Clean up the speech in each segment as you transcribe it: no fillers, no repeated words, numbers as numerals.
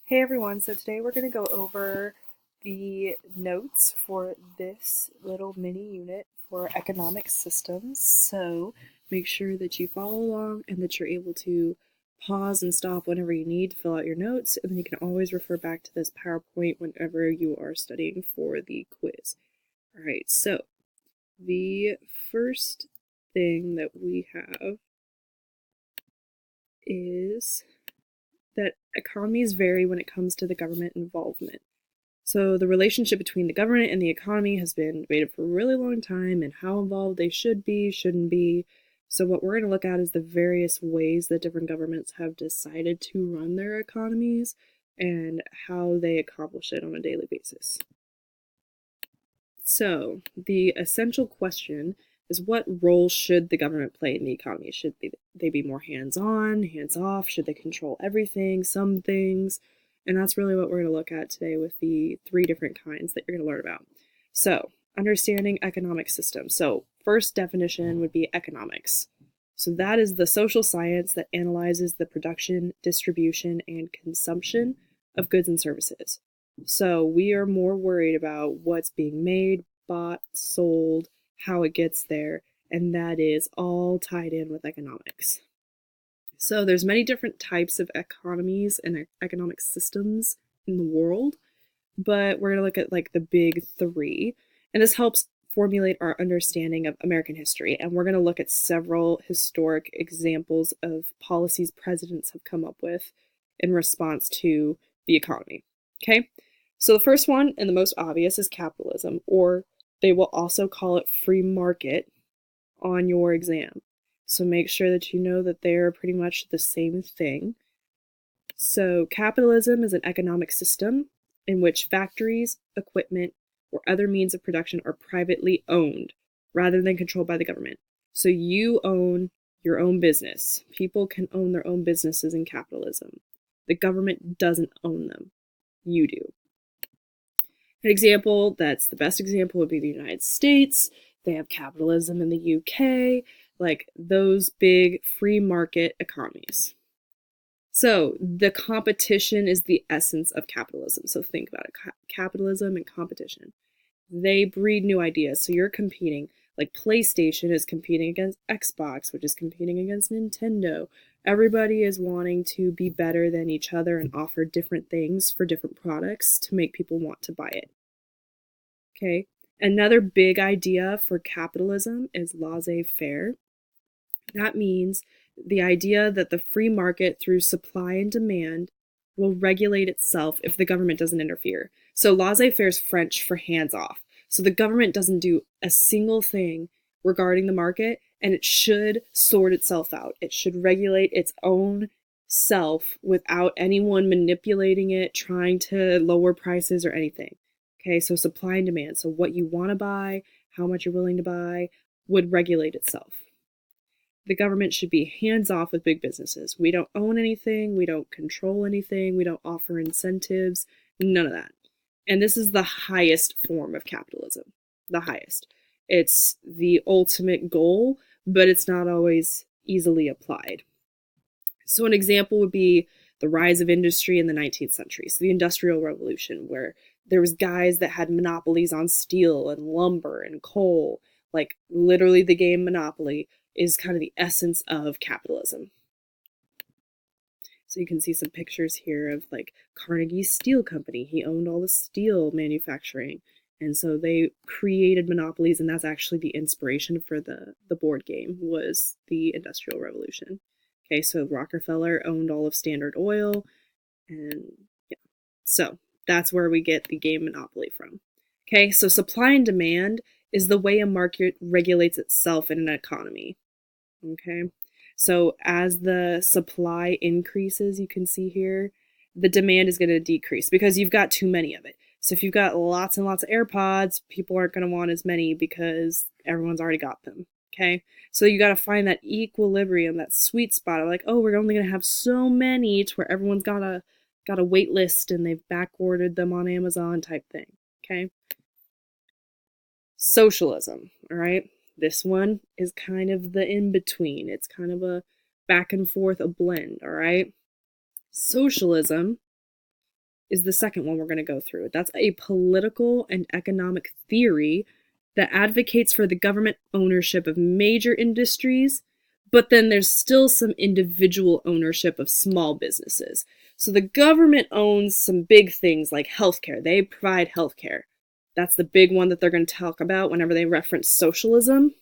Hey everyone, so today we're going to go over the notes for this little mini unit for economic systems. So make sure that you follow along and that you're able to pause and stop whenever you need to fill out your notes, and then you can always refer back to this PowerPoint whenever you are studying for the quiz. Alright, so the first thing that we have is that economies vary when it comes to the government involvement. So the relationship between the government and the economy has been debated for a really long time, and how involved they should be, shouldn't be. So what we're going to look at is the various ways that different governments have decided to run their economies and how they accomplish it on a daily basis. So the essential question is, what role should the government play in the economy? Should they be more hands-on, hands-off? Should they control everything, some things? And that's really what we're going to look at today with the three different kinds that you're going to learn about. So, understanding economic systems. So, first definition would be economics. So that is the social science that analyzes the production, distribution, and consumption of goods and services. So we are more worried about what's being made, bought, sold, how it gets there, and that is all tied in with economics. So there's many different types of economies and economic systems in the world, but we're going to look at like the big three, and this helps formulate our understanding of American history. And we're going to look at several historic examples of policies presidents have come up with in response to the economy. Okay, so the first one and the most obvious is capitalism, or they will also call it free market on your exam. So make sure that you know that they're pretty much the same thing. So capitalism is an economic system in which factories, equipment, or other means of production are privately owned rather than controlled by the government. So you own your own business. People can own their own businesses in capitalism. The government doesn't own them. You do. An example that's the best example would be the United States. They have capitalism in the UK, like those big free market economies. So the competition is the essence of capitalism. So think about it, capitalism and competition. They breed new ideas. So you're competing. Like PlayStation is competing against Xbox, which is competing against Nintendo. Everybody is wanting to be better than each other and offer different things for different products to make people want to buy it. Okay. Another big idea for capitalism is laissez-faire. That means the idea that the free market through supply and demand will regulate itself if the government doesn't interfere. So laissez-faire is French for hands off. So the government doesn't do a single thing regarding the market, and it should sort itself out. It should regulate its own self without anyone manipulating it, trying to lower prices or anything. Okay, so supply and demand. So what you want to buy, how much you're willing to buy, would regulate itself. The government should be hands off with big businesses. We don't own anything, we don't control anything, we don't offer incentives, none of that. And this is the highest form of capitalism, the highest. It's the ultimate goal, but it's not always easily applied. So an example would be the rise of industry in the 19th century, so the Industrial Revolution, where there was guys that had monopolies on steel and lumber and coal, like literally the game Monopoly is kind of the essence of capitalism. So you can see some pictures here of like Carnegie Steel Company. He owned all the steel manufacturing. And so they created monopolies, and that's actually the inspiration for the board game, was the Industrial Revolution. Okay, so Rockefeller owned all of Standard Oil, and yeah. So that's where we get the game Monopoly from. Okay, so supply and demand is the way a market regulates itself in an economy. Okay, so as the supply increases, you can see here, the demand is going to decrease because you've got too many of it. So if you've got lots and lots of AirPods, people aren't going to want as many because everyone's already got them. Okay, so you got to find that equilibrium, that sweet spot of like, oh, we're only going to have so many to where everyone's got a wait list and they've back ordered them on Amazon type thing. Okay, socialism. All right, this one is kind of the in between. It's kind of a back and forth, a blend. All right, socialism is the second one we're going to go through. That's a political and economic theory that advocates for the government ownership of major industries, but then there's still some individual ownership of small businesses. So the government owns some big things like healthcare. They provide healthcare. That's the big one that they're going to talk about whenever they reference socialism.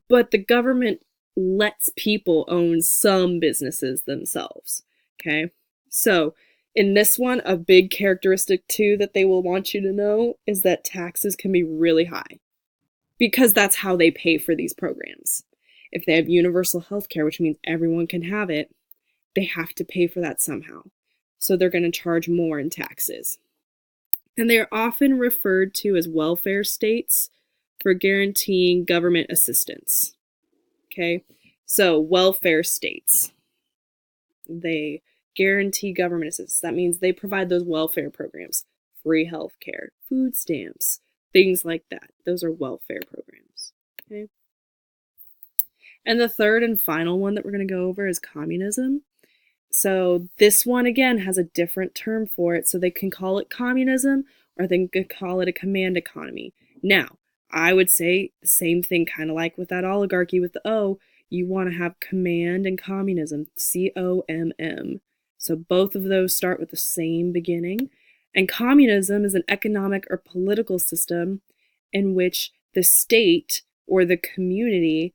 But the government lets people own some businesses themselves. Okay? So in this one, a big characteristic too that they will want you to know is that taxes can be really high because that's how they pay for these programs. If they have universal health care, which means everyone can have it, they have to pay for that somehow. So they're going to charge more in taxes. And they are often referred to as welfare states for guaranteeing government assistance. Okay? So welfare states. They guarantee government assistance. That means they provide those welfare programs, free health care, food stamps, things like that. Those are welfare programs. Okay? And the third and final one that we're going to go over is communism. So this one, again, has a different term for it. So they can call it communism or they can call it a command economy. Now, I would say the same thing, kind of like with that oligarchy with the O. You want to have command and communism, COMM. So both of those start with the same beginning. And communism is an economic or political system in which the state or the community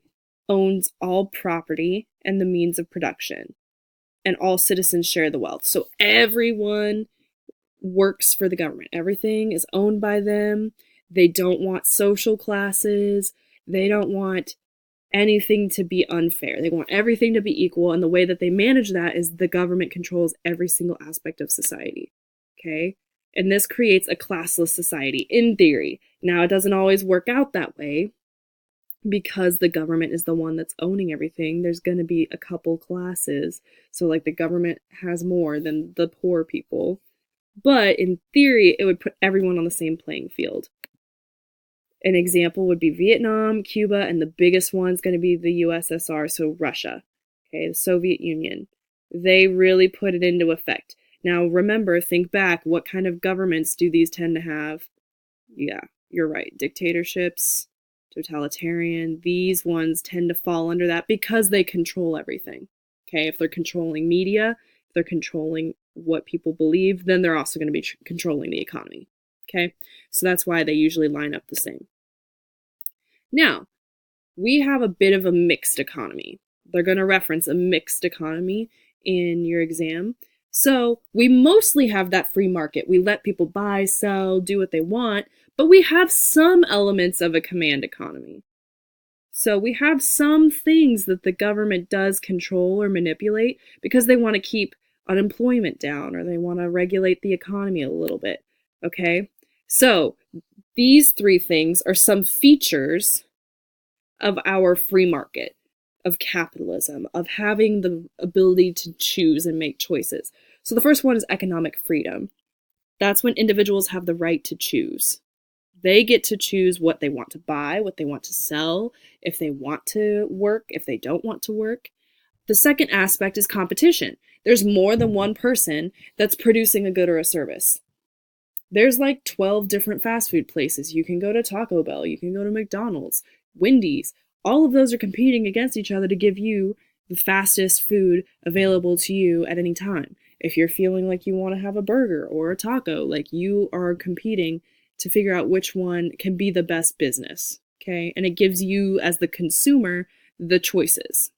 owns all property and the means of production, and all citizens share the wealth. So everyone works for the government. Everything is owned by them. They don't want social classes. They don't want anything to be unfair. They want everything to be equal, and the way that they manage that is the government controls every single aspect of society. Okay? And this creates a classless society, in theory. Now, it doesn't always work out that way, because the government is the one that's owning everything. There's going to be a couple classes. So like the government has more than the poor people. But in theory, it would put everyone on the same playing field. An example would be Vietnam, Cuba, and the biggest one's going to be the USSR, so Russia, okay, the Soviet Union. They really put it into effect. Now remember, think back, what kind of governments do these tend to have? Yeah, you're right, dictatorships, totalitarian. These ones tend to fall under that because they control everything. Okay, if they're controlling media, if they're controlling what people believe, then they're also going to be controlling the economy. Okay, so that's why they usually line up the same. Now, we have a bit of a mixed economy. They're going to reference a mixed economy in your exam. So we mostly have that free market. We let people buy, sell, do what they want, but we have some elements of a command economy. So we have some things that the government does control or manipulate because they want to keep unemployment down or they want to regulate the economy a little bit. Okay? So these three things are some features of our free market, of capitalism, of having the ability to choose and make choices. So the first one is economic freedom. That's when individuals have the right to choose. They get to choose what they want to buy, what they want to sell, if they want to work, if they don't want to work. The second aspect is competition. There's more than one person that's producing a good or a service. There's like 12 different fast food places. You can go to Taco Bell, you can go to McDonald's, Wendy's. All of those are competing against each other to give you the fastest food available to you at any time. If you're feeling like you want to have a burger or a taco, like you are competing to figure out which one can be the best business, okay? And it gives you, as the consumer, the choices.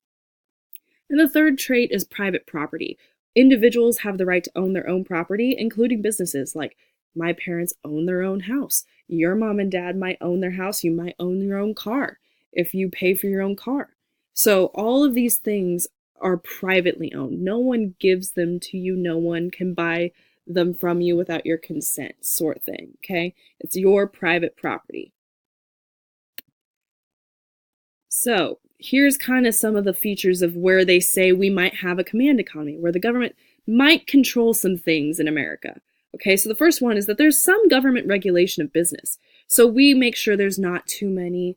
And the third trait is private property. Individuals have the right to own their own property, including businesses. Like my parents own their own house. Your mom and dad might own their house. You might own your own car if you pay for your own car. So all of these things are privately owned. No one gives them to you. No one can buy them from you without your consent, sort of thing, okay? It's your private property. So here's kind of some of the features of where they say we might have a command economy, where the government might control some things in America. Okay, so the first one is that there's some government regulation of business. So we make sure there's not too many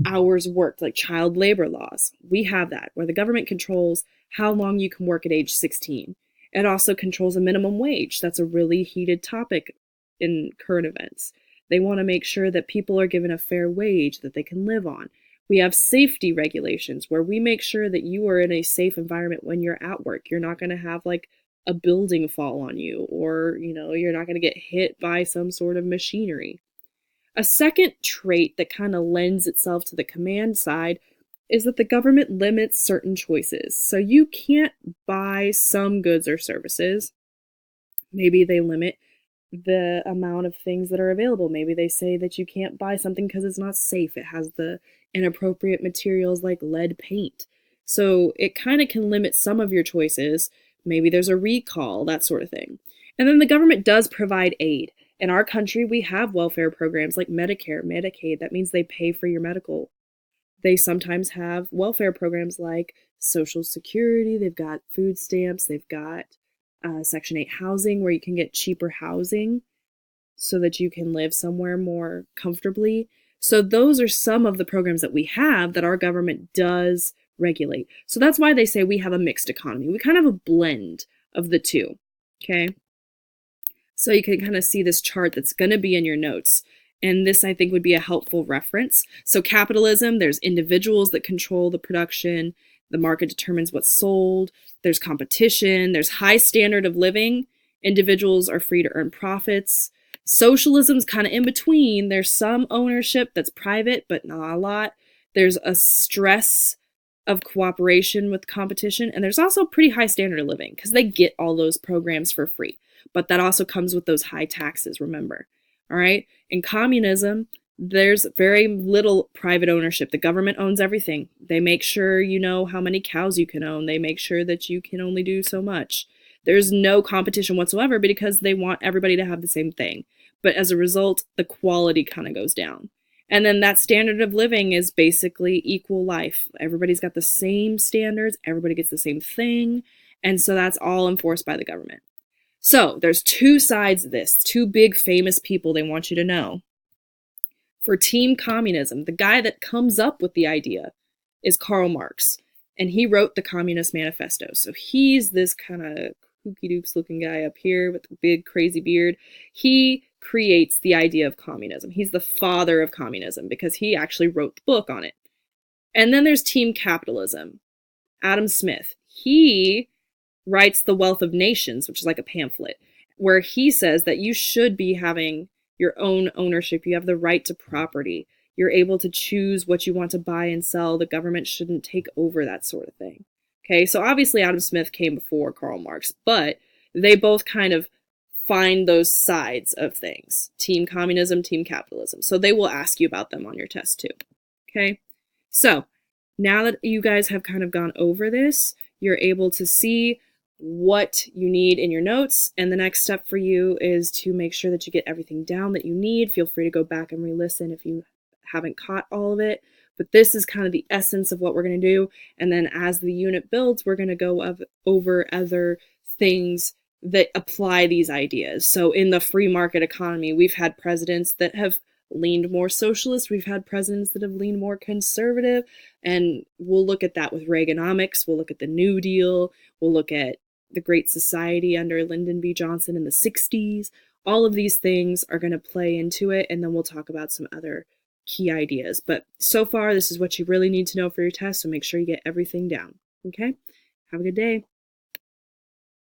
hours worked, like child labor laws. We have that, where the government controls how long you can work at age 16. It also controls a minimum wage. That's a really heated topic in current events. They want to make sure that people are given a fair wage that they can live on. We have safety regulations where we make sure that you are in a safe environment when you're at work. You're not going to have like a building fall on you, or, you're not going to get hit by some sort of machinery. A second trait that kind of lends itself to the command side is that the government limits certain choices. So you can't buy some goods or services. Maybe they limit the amount of things that are available. Maybe they say that you can't buy something because it's not safe. It has the inappropriate materials like lead paint. So it kind of can limit some of your choices. Maybe there's a recall, that sort of thing. And then the government does provide aid. In our country, we have welfare programs like Medicare, Medicaid. That means they pay for your medical. They sometimes have welfare programs like Social Security. They've got food stamps. They've got Section 8 housing where you can get cheaper housing so that you can live somewhere more comfortably. So those are some of the programs that we have that our government does regulate. So that's why they say we have a mixed economy. We kind of have a blend of the two, okay? So you can kind of see this chart that's going to be in your notes. And this, I think, would be a helpful reference. So capitalism, there's individuals that control the production. The market determines what's sold. There's competition. There's high standard of living. Individuals are free to earn profits. Socialism's kind of in between. There's some ownership that's private, but not a lot. There's a stress of cooperation with competition. And there's also pretty high standard of living because they get all those programs for free. But that also comes with those high taxes, remember. All right. In communism, there's very little private ownership. The government owns everything. They make sure you know how many cows you can own. They make sure that you can only do so much. There's no competition whatsoever because they want everybody to have the same thing. But as a result, the quality kind of goes down. And then that standard of living is basically equal life. Everybody's got the same standards. Everybody gets the same thing. And so that's all enforced by the government. So there's two sides of this, two big famous people they want you to know. For Team Communism, the guy that comes up with the idea is Karl Marx, and he wrote the Communist Manifesto. So he's this kind of kooky dooks looking guy up here with the big crazy beard. He creates the idea of communism. He's the father of communism because he actually wrote the book on it. And then there's Team Capitalism. Adam Smith. He writes The Wealth of Nations, which is like a pamphlet, where he says that you should be having your own ownership. You have the right to property. You're able to choose what you want to buy and sell. The government shouldn't take over that sort of thing. Okay, so obviously Adam Smith came before Karl Marx, but they both kind of find those sides of things. Team communism, team capitalism. So they will ask you about them on your test too. Okay, so now that you guys have kind of gone over this, you're able to see what you need in your notes, and the next step for you is to make sure that you get everything down that you need. Feel free to go back and re-listen if you haven't caught all of it, but this is kind of the essence of what we're going to do. And then as the unit builds, we're going to go over other things that apply these ideas. So in the free market economy, we've had presidents that have leaned more socialist. We've had presidents that have leaned more conservative, and we'll look at that with Reaganomics. We'll look at the New Deal. We'll look at the Great Society under Lyndon B. Johnson in the 60s. All of these things are going to play into it, and then we'll talk about some other key ideas. But so far, this is what you really need to know for your test, so make sure you get everything down. Okay? Have a good day.